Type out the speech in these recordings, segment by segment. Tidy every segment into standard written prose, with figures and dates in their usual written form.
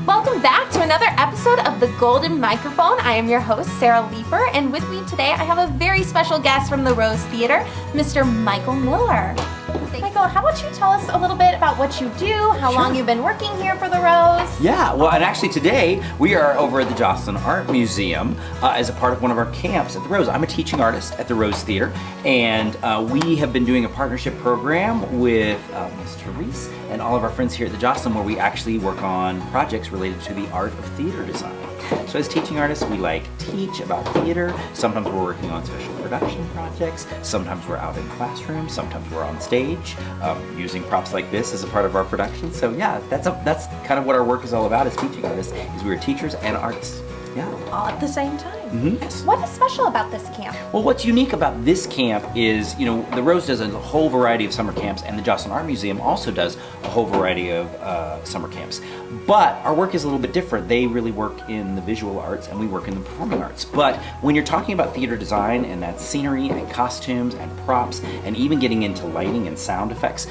Welcome back to another episode of The Golden Microphone. I am your host, Sarah Leeper, and with me today I have a very special guest from the Rose Theater, Mr. Michael Miller. Michael, how about you tell us a little bit about what you do, how long you've been working here for the Rose? Yeah, well, and actually today we are over at the Jocelyn Art Museum as a part of one of our camps at the Rose. I'm a teaching artist at the Rose Theater, and we have been doing a partnership program with Ms. Therese and all of our friends here at the Jocelyn, where we actually work on projects related to the art of theater design. So as teaching artists, we teach about theater. Sometimes we're working on special production projects. Sometimes we're out in classrooms. Sometimes we're on stage using props like this as a part of our production. So yeah, that's kind of what our work is all about as teaching artists, is we're teachers and artists. Yeah. All at the same time. Yes. What is special about this camp? Well, what's unique about this camp is, the Rose does a whole variety of summer camps, and the Jocelyn Art Museum also does a whole variety of summer camps. But our work is a little bit different. They really work in the visual arts, and we work in the performing arts. But when you're talking about theater design, and that's scenery and costumes and props, and even getting into lighting and sound effects,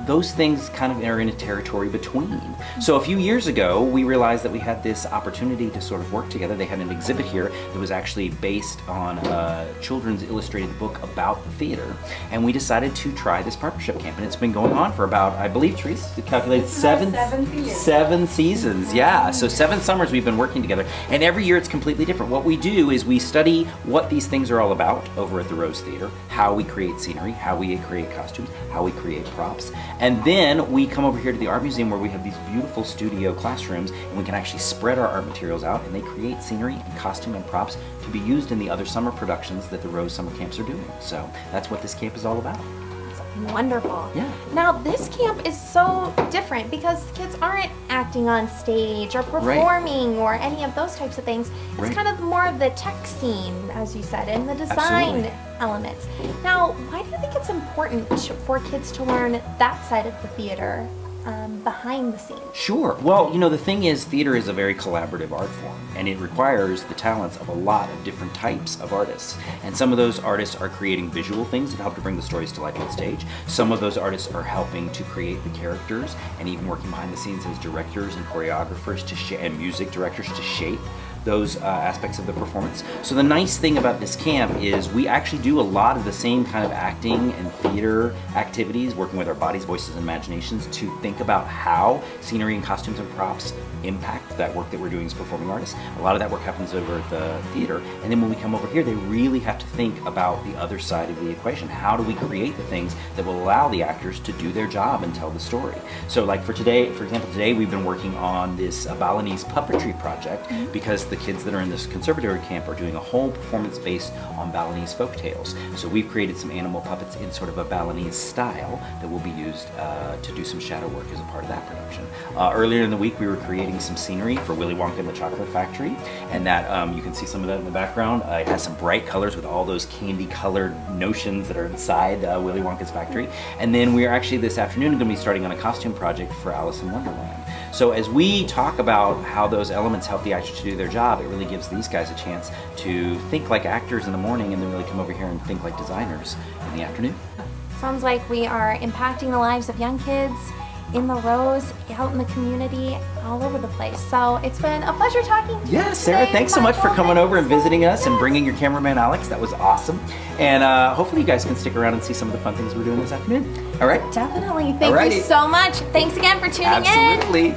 those things kind of are in a territory between. So a few years ago, we realized that we had this opportunity to sort of work together. They had an exhibit here that was actually based on a children's illustrated book about the theater, and we decided to try this partnership camp, and it's been going on for about, I believe, Therese, it calculated seven seasons. Yeah, so 7 summers we've been working together, and every year it's completely different. What we do is we study what these things are all about over at the Rose Theater, how we create scenery, how we create costumes, how we create props, and then we come over here to the Art Museum, where we have these beautiful studio classrooms, and we can actually spread our art materials out, and they create scenery and costume and props to be used in the other summer productions that the Rose summer camps are doing. So that's what this camp is all about. Wonderful. Yeah. Now this camp is so different because kids aren't acting on stage or performing or any of those types of things. It's kind of more of the tech scene, as you said, and the design elements. Now, why do you think it's important for kids to learn that side of the theater? Behind the scenes? Sure. Well, the thing is, theater is a very collaborative art form, and it requires the talents of a lot of different types of artists. And some of those artists are creating visual things that help to bring the stories to life on stage. Some of those artists are helping to create the characters, and even working behind the scenes as directors and choreographers and music directors to shape those aspects of the performance. So the nice thing about this camp is we actually do a lot of the same kind of acting and theater activities, working with our bodies, voices, and imaginations to think about how scenery and costumes and props impact that work that we're doing as performing artists. A lot of that work happens over at the theater, and then when we come over here, they really have to think about the other side of the equation. How do we create the things that will allow the actors to do their job and tell the story? So like for example, today we've been working on this Balinese puppetry project, because the kids that are in this conservatory camp are doing a whole performance based on Balinese folk tales. So we've created some animal puppets in sort of a Balinese style that will be used to do some shadow work as a part of that production. Earlier in the week, we were creating some scenery for Willy Wonka and the Chocolate Factory, and that you can see some of that in the background. It has some bright colors with all those candy colored notions that are inside Willy Wonka's factory. And then we are actually this afternoon going to be starting on a costume project for Alice in Wonderland. So as we talk about how those elements help the actors to do their job, it really gives these guys a chance to think like actors in the morning, and then really come over here and think like designers in the afternoon. Sounds like we are impacting the lives of young kids in the Rose, out in the community, all over the place. So it's been a pleasure talking to you. Yeah, Sarah, thanks so much for coming over and visiting us and bringing your cameraman Alex. That was awesome. And hopefully you guys can stick around and see some of the fun things we're doing this afternoon. All right? Definitely. Thank you so much. Thanks again for tuning in. Absolutely.